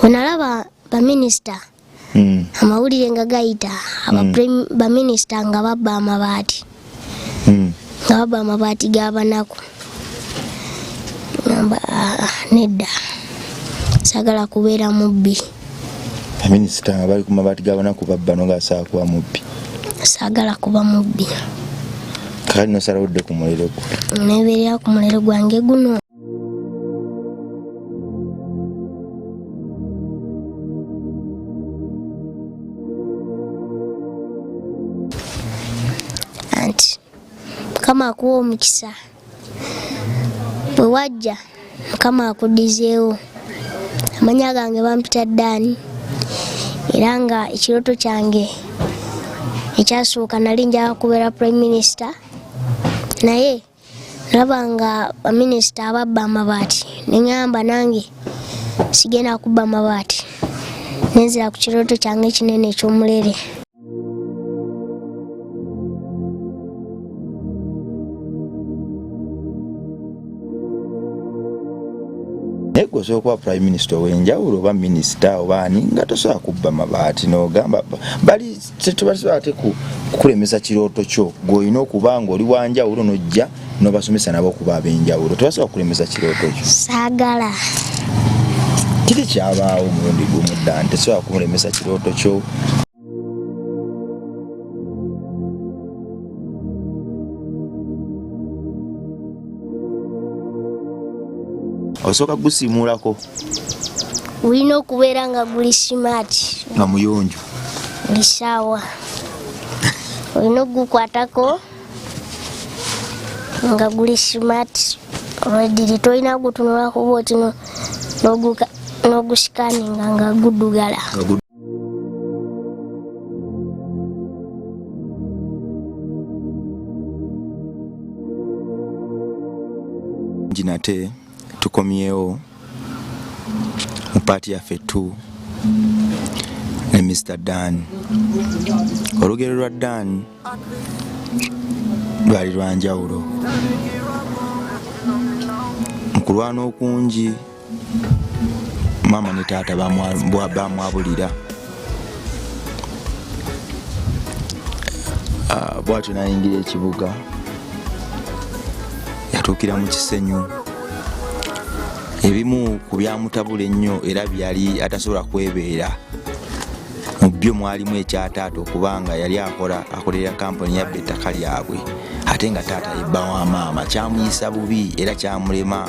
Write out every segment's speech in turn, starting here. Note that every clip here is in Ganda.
Bwenalaba baminister amawulire nga gayita baminister nga babba amabaati nga babba amabaati g'abanaku ngamba nedda sagala kubeera mubbi. Baminister nga bali ku mabaati g'abanaku babba no ng'asaala kuba mubbi. Sagala kuba mubbi. Kakati nosalawudde ku muliro gwo. Neebeerera ku muliro gwange guno. Anti Mukama akuwa omukisa. Bwe wajja Mukama akuddizeewo. Amanya gange bampita Ddaani era nga ekirooto kyange ekyasooka nali njagala kubeera Prime Minister, naye nalaba nga baminisita ababba amabaati ne ŋŋamba nange sigenda kubba amabaati, nenzira ku kirooto kyange kinene eky'omulere. Ego osobola Prime Minister ow'enjawulo oba minisita oba ani nga tosobola kubba mabaati n'ogamba bali tetubasobola ate kukulemesa kirooto kyo gw'olina okuba ng'oli wanjawulo n'ojja n'obasomesa nabo okuba ab'enjawulo. Tebasobola kulemesa kirooto kyo. Saagala. Kiri kyabaawo omulundi gumu Ddaani, tesobola kulemesa kirooto kyo. Osooka gusiimulako. Olina okubeera nga guli smart. Nga muyonjo. Buli ssaawa. Olina ogukwatako nga guli smart. Olwediri tolina gutunulako bwoti n'ogusikaninga nga guddugala. Nate tukomyewo mu paati yaffe tu ne Mr. Dan. Olugero lwa Dan lwali lwa njawulo. Mu kulwana okungi maama ne taata bamwabulira. Bwatyo n'ayingira ekibuga, yatuukira mu Kisenyu. Ebimu ku byamutabula ennyo era byali atasobola kwebeera. Mu byo mwalimu ekyataata okubanga yali akolera kampuni yabba ettaka lyabwe, ate nga taata yebba wa maama. Kyamuyisa bubi era kyamulema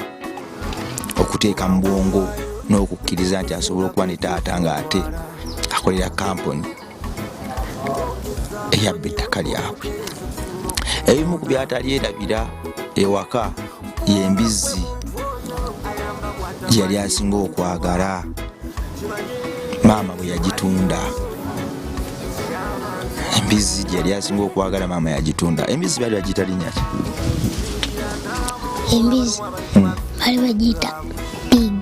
okuteeka mu bwongo n'okukkiriza nti asobola okuba ne taata ng'ate akolera kampuni eyabba ettaka lyabwe. Ebimu ku byatali erabira ewaka y'embizzi yali asinga okwagala maama bwe yagitunda. Embizzi yali asinga okwagala maama yagitunda. Embizzi bali bagiyita linnya ki? Embizzi bali bagiyita pig.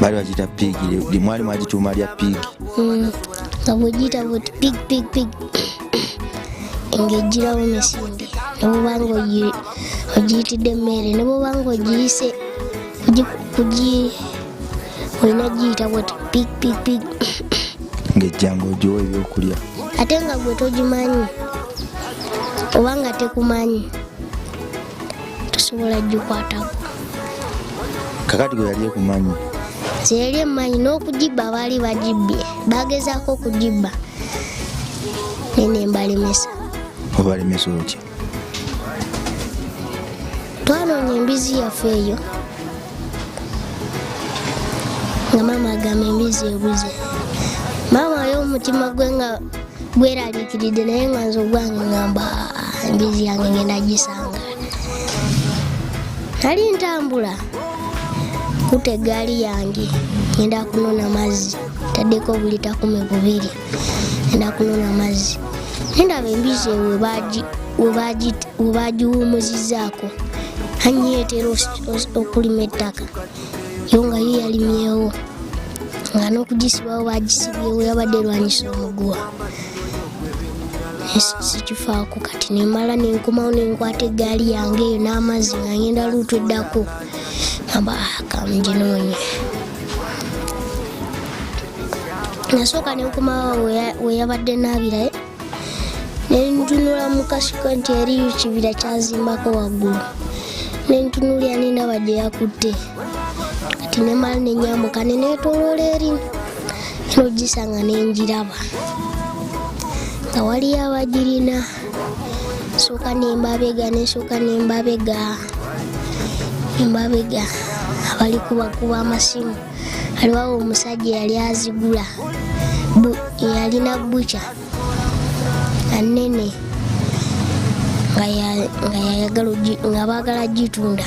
Bali bagiyita pig. Limwali mwagituuma lya pig. Nga bwegiyita bwoti pig ng'ejjirawo emisinde ne bw'obanga ogiyitidde emmere ne bw'obanga ogiyise olina giyita bwoti pig ng'ejjanga ogiwa ebyokulya. Ate nga gwe togimanyi oba nga tekumanyi tosobola gikwatako. Kakati gwe yali ekumanyi? Nze yali emmanyi n'okugibba baali bagibbye, bagezaako okugibba naye ne mbalemesa. Obalemesa otya? Twanoonya embizzi yaffe eyo nga maama agamba embizzi ebuze. Maama yo omutima gwe nga gweraliikiridde, naye nga nze ogwange ngamba embizzi yange ngenda gisanga. Nali ntambula kuta eggaali yange ngenda kunona mazzi, taddeko bulita 12 ngenda kunona mazzi. Ndaba embizzi we bagiwumuzizzaako anyeetera okulima ettaka yo nga yo yalimyewo nga n'okugisibawo bagisibyewo yabadde erwanyisa omuguwa. Sikifaako kati nemala nenkomawo nenkwata eggaali yange eyo n'amazzi nga ngenda luutu eddako ngamba kamuginoonye. nasooka nenkoma weyabadde naabira nentunula mu kasiko nti eriyo kibira kyazimbako waggulu nentunulya nindaba gye yakutte kati nemala nenyambuka nenetoloola eri eno gisanga nenjiraba nga waliyo abagirina sooka nembabega nesooka nembabega abali kubakuba amasimu aliwawo omusajja yali azigula yalina bucha anene nga baagala gitunda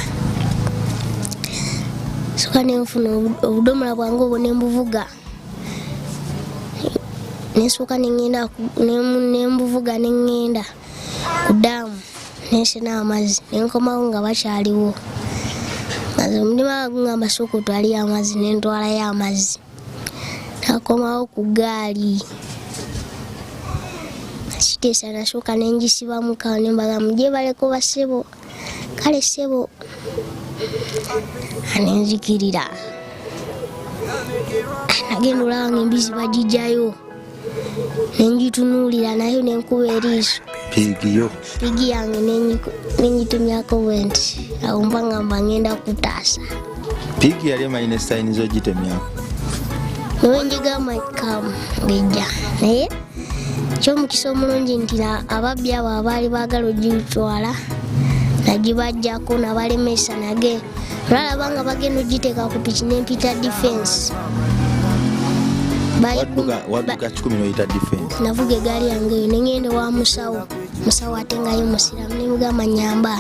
soka nenfuna obudomola bwange obwo nembuvuga nesooka nembuvuga nengenda ku daamu nensena amazzi nenkomawo nga bakyaliwo maze omulimu gungamba sooka otwaliyo amazzi nentwalayo amazzi nakomawo ku gaali kiteesa nasooka nenjisiba mukawo nembaga mugye baleko basebo kale sebo anenzikirira nagenda olaba embizi bagijjayo nengitunulira nayo nenkuba eriiso pigi yange nengitemyako bwenti awo mba ngenda kutaasa pigi yali emanyi ne sayini zogitemyako niwenjigamba kamu ngejja naye kyomukisa omulungi nti ababbi abo abaali baagala ogitwala nagibajjako nabalemesa nage olwalaba nga bagenda ogiteeka ku piki nempita defense wadduka 10 noyita defense navuga egaali yange eyo nengende wa musawo ate ngayo musiramu nemugamba nyamba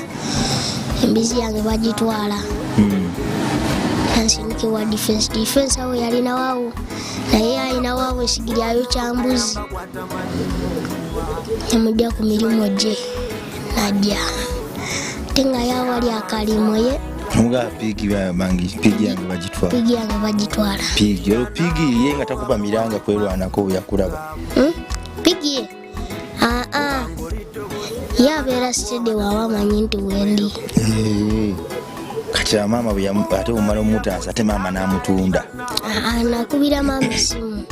embizi yange bagitwala nansindike wa defense awo yalinawawo naye alinawawo esigiryayo kyambuzi nemujja ku mirimu gye najja ate nga yawali akalimu ye muga pigi yange bagitwala pigi ye nga takuba miranga kwerwanako bweyakulaba pigi ye ye abeera sitede waaba amanyi nti wendi kati maama ate omala omutaasa ate maama n'amutunda nakubira maama esimu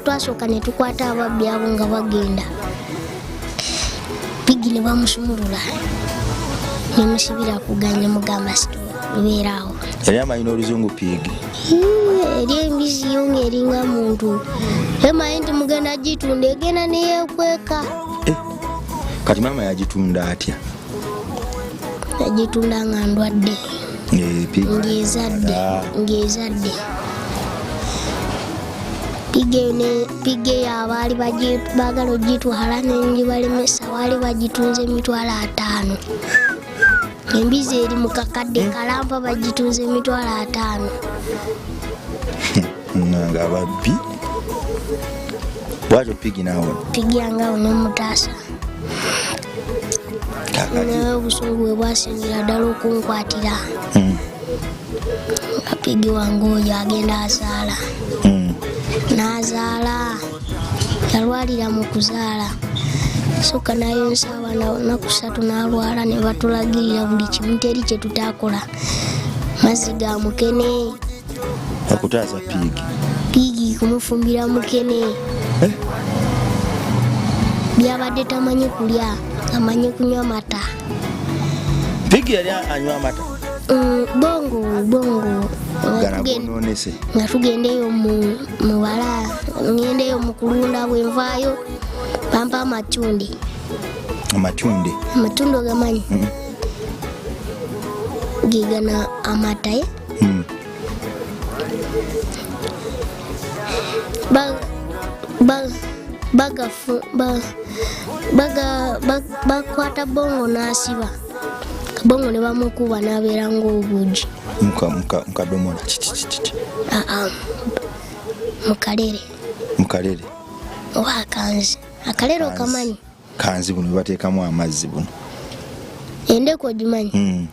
twasooka netukwata ababbi abo nga bagenda pigi ne bamusumulula nemusibira kuganya mugamba lubeeraawo yali amanyi n'oluzungu pigi eri embizi yo ng'eringa muntu emanyi nti mugenda gitunda egenda neyekweka kati maama yagitunda atya yagitunda nga ndwadde ng'ezadde pigi eyo abaali baagala ogitwala nengibalemesa baali bagitunze emitwalo 5 embizi eri mu kakadde kalampa bagitunze emitwalo 5 nga babbi bwatyo pigi naawe pigi yange awo nomutaasa naye obusungu bwe bwasingira ddala okunkwatira nga pigi wange oyo agenda azaala n'azaala yalwalira mu kuzaala soka nayo nsaba naku 3 n'alwala ne batulagirira buli kimu teri kye tutakola mazzi ga mukene akutaasa pigi kumufumbira mukene byabadde tamanyi kulya amanyi kunywa mata pigi yali anywa amata bongo ganabononese nga tugendeyo mubala ngendeyo mukulunda bwenvaayo pampa amatunde ogamanyi gegana amata bakwata bongo n'asiba kabongo ne bamukuba n'abeera ng'obuugi mukadomola mukalere oba akalere okamanyi kanzi buno bateekamu amazzi buno endeku ogimanyi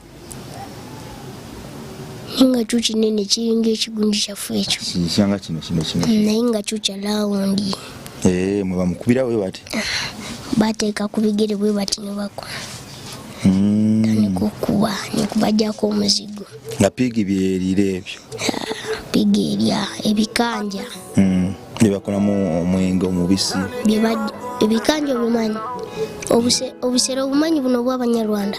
nga kyo kinene kiringa ekigundi kyaffe ekyo kyanga kino naye nga kyo kya lawundi mwe bamukubira bwe bati bateeka ku bigere bwe bati ne bakola nekukuba nekubajjako omuzigo nga pigi byerira ebyo pigi erya ebikanja byebakolamu omwenge omubisi ebikanja obimanyi obusera obumanyi buno obw'Abanyarwanda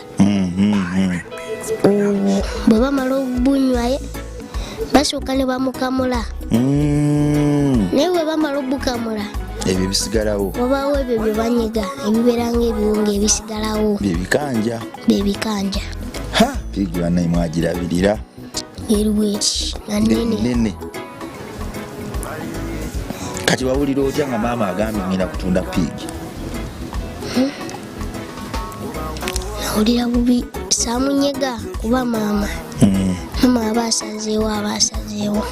bwe bamala obunywaye basooka ne bamukamula naye bwe bamala obukamula ebyo bisigalawo wabaawo ebyo bye banyiga ebibeera ng'ebiwunga ebisigalawo bebikanja pigi bannaye mwagirabirira eribweki nga nnene. Kati wawulira otya nga maama agambye ngenda kutunda pigi? Nawulira bubi saamunyega kuba maama aba asazeewo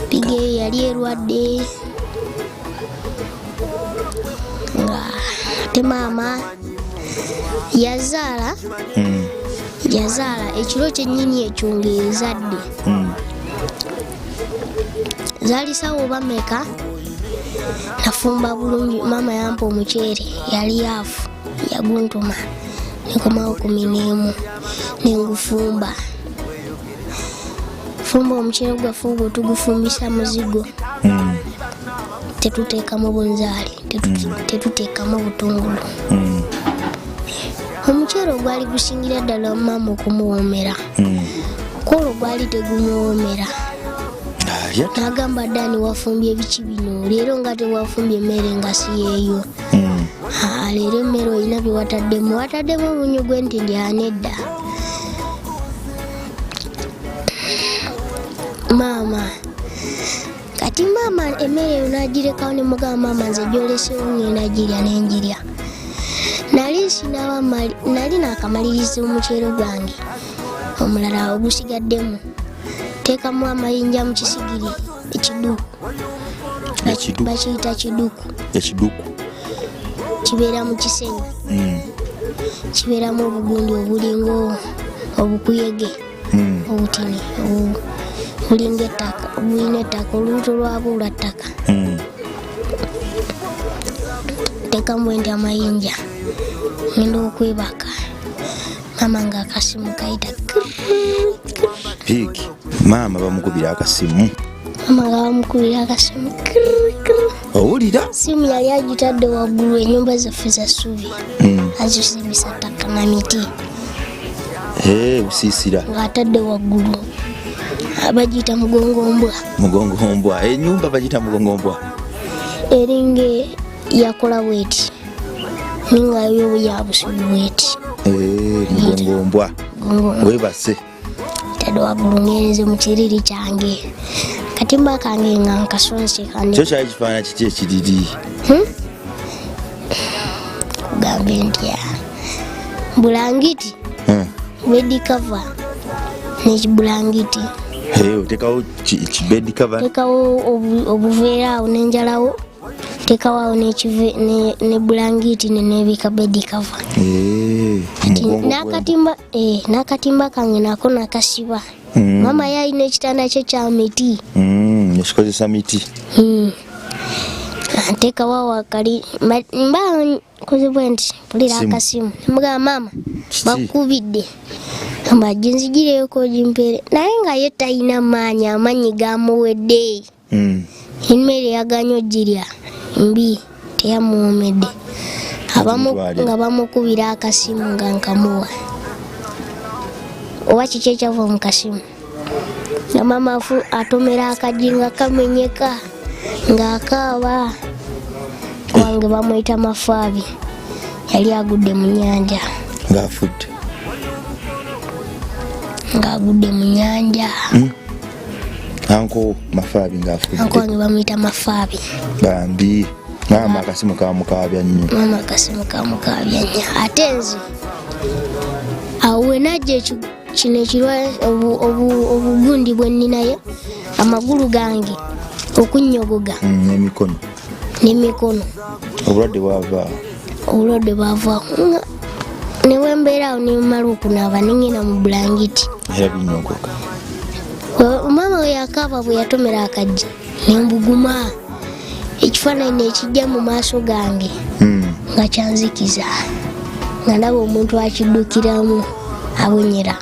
pigi eyo yali erwadde nga ate maama yazaala ekiro kyennyini ekyo ng'ezadde zaalisawo bameka nafumba bulungi maama yampa omuceere yali yaafu yaguntuma nekomawo 11 nengufumba omuceere gwaffe ogwo tugufumbisa muzigo tetuteekamu bunzaali tetuteekamu butungulu omuceere ogwali gusingira ddala maama okumuwoomera kwolwo gwali tegumuwoomera n'agamba Dani wafumbye ebiki bino leero nga tewafumbye emmere nga si yeeyo leero emmere olina bye wataddemu obunyu gwe nti ndyanedda maama kati maama emmere eyo n'agirekawo ne mugamba maama nze gyolesewo ngenda girya nenjirya nali nakamaliriza omuceere gwange omulala ogusigaddemu teekamu amayinja mu kisigiri ekiduku bakiyita kiduku kibeera mu kisenyi kibeeramu obugundi obulinga obukuyege obutini bulinga ettaka bulina ettaka olubuto lwabwo lwa ttaka teekamu endi amayinja ngenda okwebaka maama nga akasimu kayita pigi maama bamukubira akasimu owulira simu yali agitadde waggulu ennyumba zaffe za ssubi azisimbisa ttaka na miti busiisira ng'atadde waggulu bagiyita mugongombwa ennyumba bagiyita mugongombwa eringa yakola bweti ningayo yabusubi bweti mugongombwa webase tadde waggulu ngenze mu kiriri kyange katimba kange nga nkasonse kyo kyali kifaana kiti ekiriri kugambe ntya bulangiti bedi cover nekibulangiti otekawo kibedi cover tekawo obuveera awo nenjalawo tekawo awo ne bulangiti nebika bedi cover n'akatimba kange nako nakasiba maama yalina ekitanda kye kya miti yakikozesa miti ntekawo wakali mba kozebwe nti pulira akasimu nemugamba maama bakubidde amba gyenzigireyo kogimpere naye nga ye talina maanyi amanyi gamuwedde emmere yaganya ogirya mbi teyamuwomedde abamu nga bamukubira akasimu nga nkamuwa oba kiki ekyava mu kasimu nga maama atomera akaji nga kamenyeka ng'akaaba wange bamuyita Mafaabi yali agudde mu nnyanja ng'agudde mu nnyanja anko Mafaabi ng'afudde anko wange bamuyita Mafaabi bambi maama akasimu kamukaabya nnyo ate nze awo we najja kino ekirwa obugundi bwe nninayo amagulu gange okunnyogoga n'emikono obulwadde bwava newembeera awo nemala okunaaba nengenda mu bulangiti maama we yakaaba bwe yatomera akajja nembuguma ekifaananyi nekijja mu maaso gange nga kyanzikiza nga ndaba omuntu akiddukiramu abonyera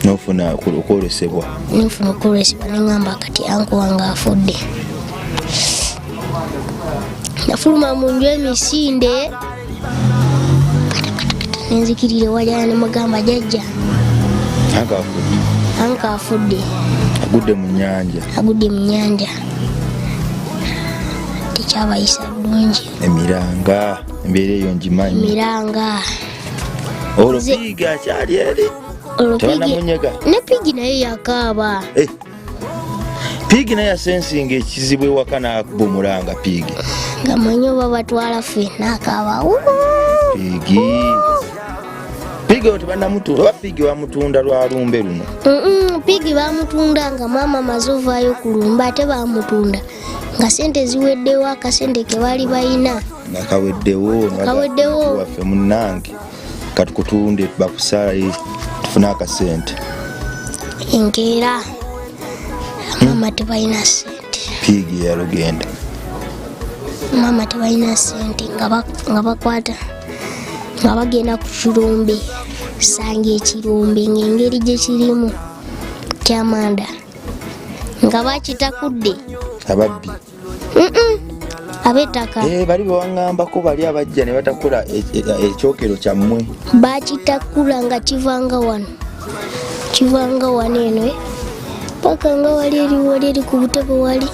nofuna okwolesebwa nfuna okwolesebwa neŋŋamba kati anko wange afudde. Nafuluma mu nju emisinde nenzikirire wajala nemugamba jjajja anko afudde agudde mu nnyanja tekyabayisa bulungi. emiranga embeera eyo ngimanyi. Emiranga olwo Pigi akyali eri tebanamunyega ne Pigi naye yakaaba. Pigi naye yasensinga ekizibu ewaka n'akuba omulanga Pigi nga manyi oba batwala ffe n'akaaba Pigi oyo tebanamutunda oba Pigi bamutunda lwa lumbe luno. Pigi bamutunda nga maama maze ovaayo ku lumbe ate bamutunda nga sente ziweddewo akasente ke baali balina nga kaweddewo waffe munnange katukutunde bakusale tufune akasente enkeera maama tebalina sente. Pigi yalugenda maama tebalina sente nga bakwata nga bagenda ku kirumbe sanga ekirumbe ng'engeri gye kirimu kyamanda nga bakitakudde ababbi ab'ettaka bali bewaŋŋambako bali abajja ne batakula ekyokero kyammwe bakitakula nga kivanga wano paka nga wali eri ku butebe wali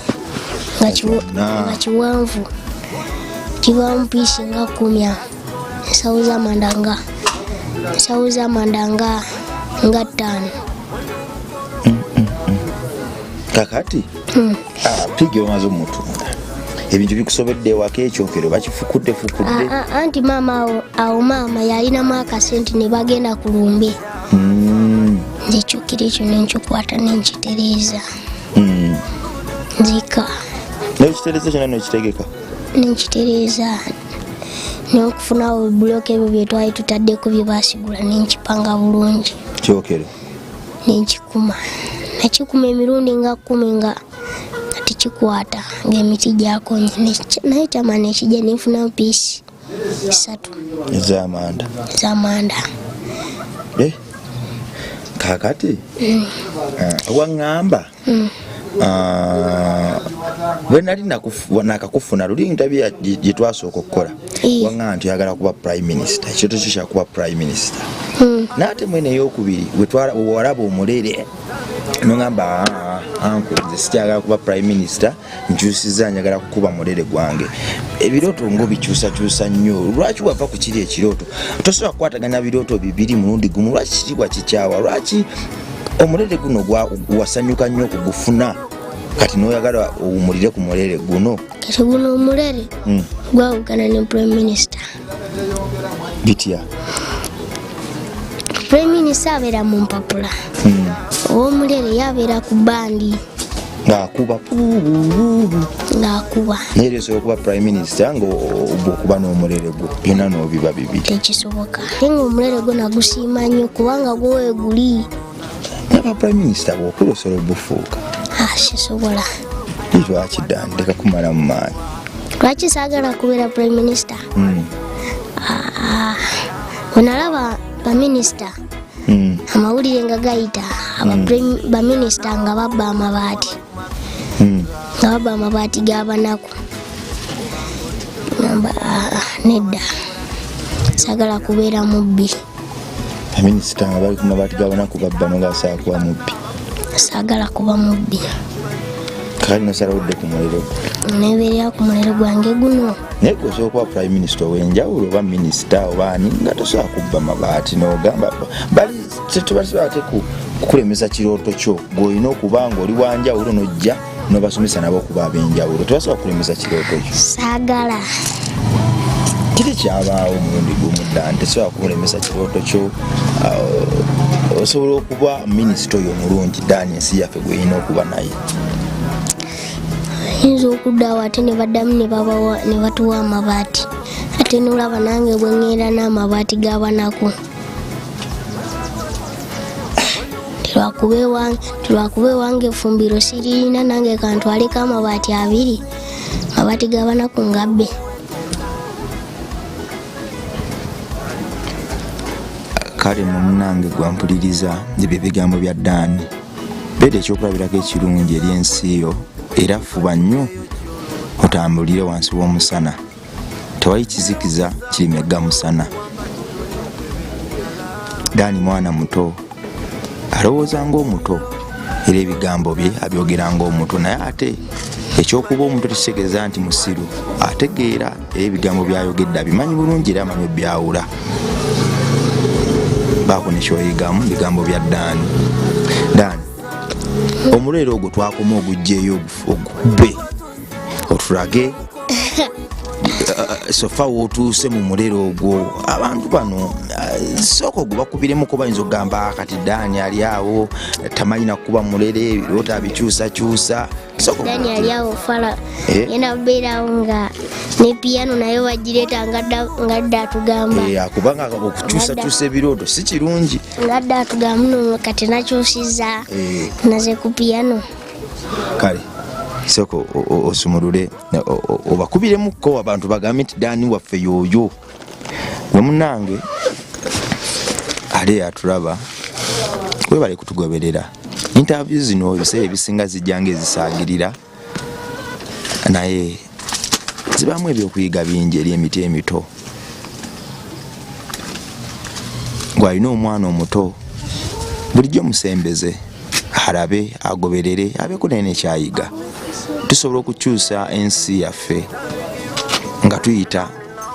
nga kiwanvu kivaamu piisi nga 10 ensawo z'amanda nga 5 kakati Pigi bamaze omutunda ebintu bikusobedde ewaka ekyokero bakifukudde anti maama yalinamu akasente ne bagenda ku lumbe nze ekyokero ekyo nenkikwata nenkitereeza nzika nekitereeza kyona nekitegeka nenkitereeza nenkufunawo buloka ebyo byetwali tutaddeko bye basigula nenkipanga bulungi kyokero nenkikuma nakikuma emirundi nga 10 nga tikikwata ng'emiti gyakonye naye kyama nekijja nenfuna piisi 3 ez'amanda kakati waŋŋamba bwe nali nakakufuna luli ntabya gye twasooka okukola waŋŋamba nti oyagala kuba prime minister ekyoto kyo kyakuba prime minister naate mwene eyokubiri wewalaba omulere noŋŋamba anko nze sikyagala kuba prime minister nkyusiza njagala kukuba mulere gwange ebirooto ng'obikyusakyusa nnyo lwaki wava ku kiri ekirooto tosobola kukwataganya birooto bibiri mulundi gumu lwaki kirigwa kikyawa lwaki omulere guno wasanyuka nnyo okugufuna kati noyagala owumulire ku mulere guno kati guno omulere gwawukana ne prime minister bitya prime minister abeera mu mpapula ow'omulere yabeera ku bandi ng'akuba naye osobola okuba prime minister ng'okuba n'omulere gwo byonna n'obiba bibiri tekisoboka naye ng'omulere gwo nagusiima nnyo kubanga gwo weeguli naba prime minister bw'okula osobola obufuuka sisobola lwaki ddani leka kumala mu maanyi lwaki saagala kubeera prime minister wenalaba baminisita amawulire nga gayita baminisita nga babba amabaati g'abanaku ngamba nedda saagala kubeera mubbi baminisita nga bali ku mabaati g'abanaku babba nogasaa kuba mubbi saagala kuba mubbi kale nosalawudde ku muliro nebeerera ku muliro gwange guno naye gwe osobola kuba prime minister ow'enjawulo oba minisita obaani nga tosobola kubba mabaati n'ogamba tebasobola te kukulemesa kirooto kyo gweolina okuba nga oli wanjawulo n'ojja n'obasomesa nabo okuba ab'enjawulo tebasobola kulemesa kirooto kyo saagala kiri kyabaawo omulundi gumu ddani tesobola kulemesa kirooto kyo osobola okuba minisita oyo omulungi ddani ensi yaffe gweyina okuba naye yinza okuddawo ate ne baddamu ne batuwa amabaati ate nolaba nange bwe ŋŋenda n'amabaati g'abanaku tilwakuba ewange efumbiro siririna nange kantwaleko amabaati 2 amabaati g'abanaku ngabbe kale munange gwampuliriza ebyo ebigambo bya Dani beera ekyokulabirako ekirungi eri ensi yo era fuba nnyo otambulire wansi w'omusana tewali kizikiza kirimegga musana. Dani mwana muto alowooza ng'omuto era ebigambo bye abyogera ng'omuto naye ate ekyokuba omuntu tekitegeeza nti musiru ategeera ebigambo byayogedde abimanyi bulungi era amanyi byawula. Baako nekyoyigamu bigambo bya Dani. Dani omulero ogwo twakoma ogugjeeyo ogubbe otulage sofa wootuuse mu mulero ogwo abantu bano sooka ogubakubiremu ko bayinza okugamba kati Dani ali awo tamanyi nakuba mulere ebiroota abikyusakyusa. Dani ali awo fala yena beerawo nga ne piano nayo wagireeta ngadda atugamba kubanga okukyusakyusa ebirooto si kirungi ngadda atugamba muno kati nakyusiza naze ku piano. Kale soko osumulule obakubiremukko abantu bagambe nti Dani waffe yooyo we munange ali atulaba webale kutugoberera. Interview zino ebiseera ebisinga zijjanga ezisaagirira naye zibamu ebyokuyiga bingi eri emiti emito. Gwalina omwana omuto bulijjo musembeze alabe agoberere abeeko naye nekyayiga. Tusobola okukyusa ensi yaffe nga tuyita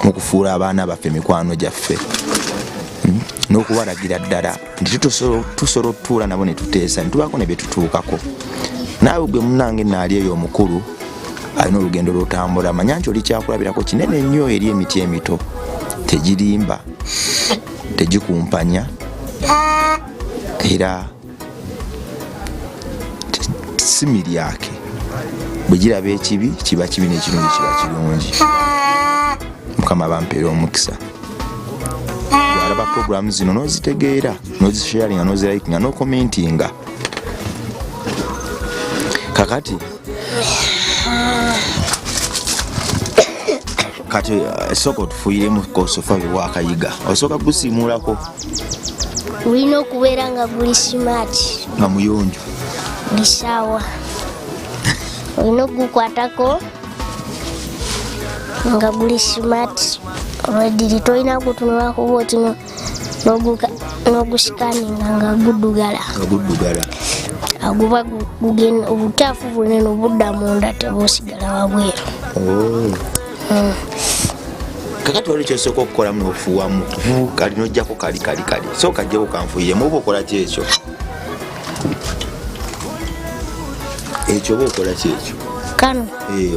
mu kufuula abaana baffe mikwano gyaffe n'okubalagira ddala nti tusobola otutuula nabo ne tuteesa nitubaako ne byetutuukako. Naawe gwe munnange naali eyo omukulu alina olugendo lw'otambula manya nti oli kyakulabirako kinene nnyo eri emiti emito. Tegirimba, tegikumpanya era si miryake. Bwe giraba ekibi kiba kibi n'ekirungi kiba kirungi. Mukama bampeera omukisa. Gwalaba programu zino n'ozitegeera n'ozisharinga n'ozirayikinga n'okomentinga. Kakati kati sooka otufuiremu kosofa wakayiga osooka gusiimulako. Gulina okubeera nga guli smart nga muyonjo lisaawa olina okugukwatako nga guli smart olwediri tolina kutunulako bwoti n'ogusikaninga nga guddugala aguba obutaafu bwone nobudda munda tebusigala wabweru. Kakati wali kyosooka okukolamu n'ofuuwamu kali n'ojjako kali sooka ajjeko kanfuiremu oba okola kyekyo ekyo oba okola kyekyo kano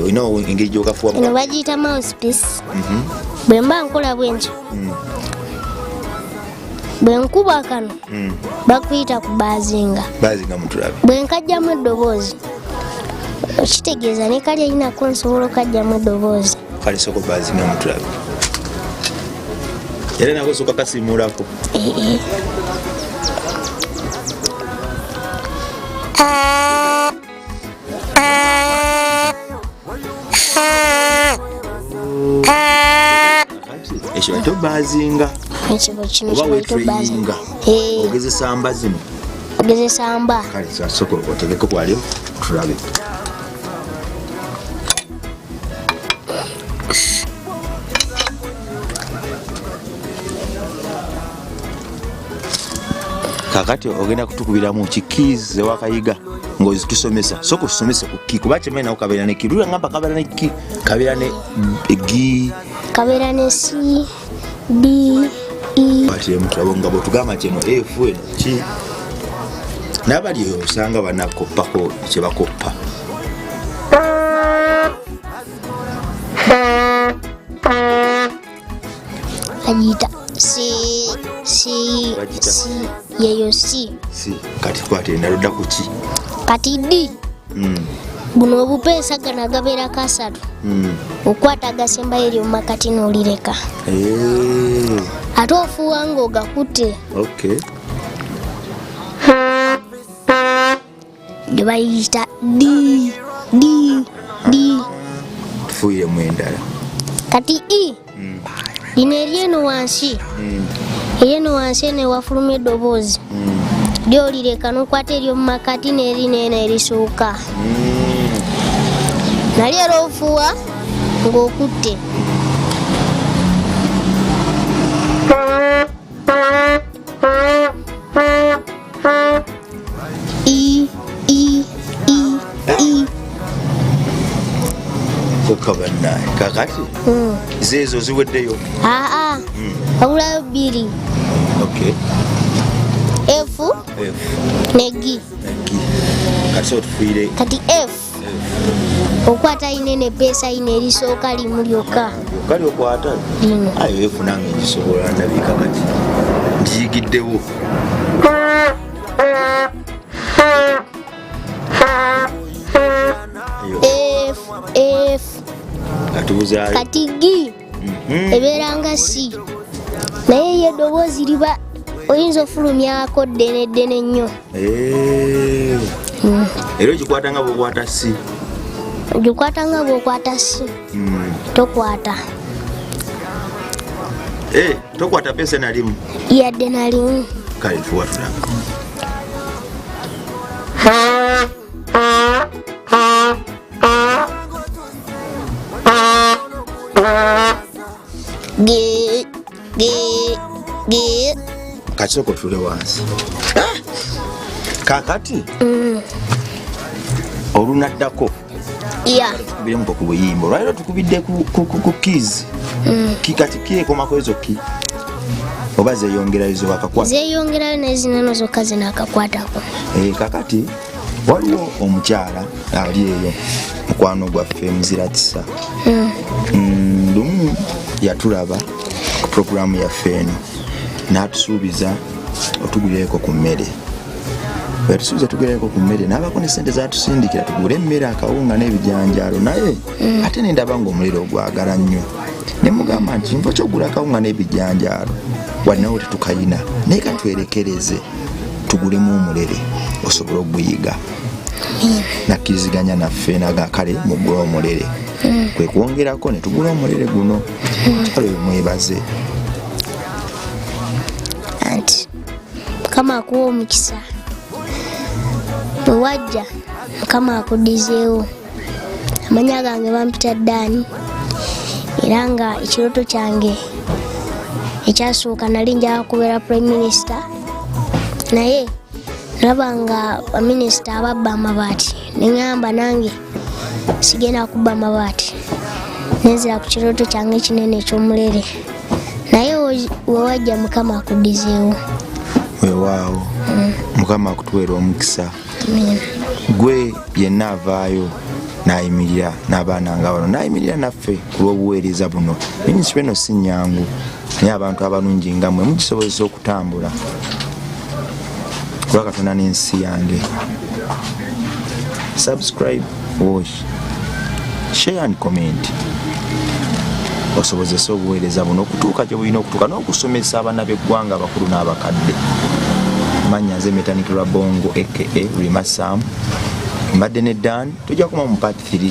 olina engeri gyokafuwamu. eno bagiyita mousepiece. Bwe mba nkola bwentyo bwe nkuba kano bakuyita kubaazinga mutulabe. bwe nkajjamu eddoboozi okitegeeza ne kali ayinako nsobola okajjamu eddoboozi. Kale sooka baazinga mutulabe era nako sooka kasiimulako. Ekyo baito baazinga oba wetraininga ogezesa mba zino ogezesa mba. Kale sooka otegeko kwali tulabe. Kakati ogenda kutukubiramu kikizi wakayiga ng'ozitusomesa sooka otusomese ku ki kuba kyemene nawo kabeera ne ki lula ngamba kabeera ne ki kabeera ne gi kabeera ne C D E batire mutulabo nga bwetugamba kyeno F eno ki n'abali eyo osanga banakoppako kye bakoppa. agiyita yeyo C. Kati kwate naludda ku ki kati D. Buno obupeesa gano gabeera kasatu okwata agasemba eri mu makati n'olireka ate ofuuwa ng'ogakutte gye bayita D. tufuiremu endala. Kati E lino eryeno wansi Yeno wansi ne wafulumye eddoboozi lyolireka n'okwata eryo mu makati n'erinene erisuuka nali era ofuwa ng'okutte Kokabanaye kakati zezo ziweddeyo wabulayo bbiri F ne G kati otufiire kati F okwata inene pesa ine erisooka limu lyokka kali okwata ayo F nange ngisobola ndabika kati njigiddewo F kati G ebeera nga C naye ye eddoboozi liba oyinza ofulumyako ddene nnyo era ogikwata nga bw'okwata C ogikwata nga bw'okwata C tokwata tokwata pesa na limu yadde na limu kale tuwatula kati soko tule wansi kakati olunaddako tukubiremu ku buyimba olwaliro tukubidde ku keys kati kiekomako ezo ki oba zeyongerayo zobakakwata zeyongerayo nezinano zokka zinakakwatako kakati waliwo omukyala ali eyo mukwano gwaffe Muziratisa lumu yatulaba ku programu yaffe eno n'atusuubiza otugulireko ku mmere bwetusuubiza tugulireko ku mmere n'abako ne ssente zatusindikira tugule emmere akawunga n'ebijanjaalo naye ate nendaba ng'omuliro ogwagala nnyo ne mugamba nti mpa kyogula akawunga n'ebijanjaalo walinawo tetukayina naye katwerekereze tugulemu omulere osobole oguyiga nakkiriziganya naffe naga kale mugula omulere kwe kwongerako ne tugula omulere guno kale mwebaze anti Mukama akuwa omukisa bwewajja Mukama akuddizeewo amanya gange bampita Ddaani era nga ekirooto kyange ekyasooka nali njagala kubeera Prime Minister naye nalaba nga baminisita ababba amabaati neŋŋamba nange sigenda kubba amabaati nenzira ku kirooto kyange kinene eky'omulere naye wewajja Mukama akuddizeewo weewaawo Mukama akutuweera omukisa gwe yenna avaayo n'ayimirira n'abaana nga bano n'ayimirira naffe ku lw'obuweereza buno minisitule eno si nnyangu naye abantu abalungi nga mmwe mugisobozesa okutambula kuba Katonda n'ensi yange subscribe watch share and comment osobozesa obuweereza buno okutuuka gye bulina okutuuka n'okusomesa abaana b'eggwanga abakulu n'abakadde manya nze Metanikirwa Bongo aka Rima Sam mbadde ne Dan tujja kuma mu part 3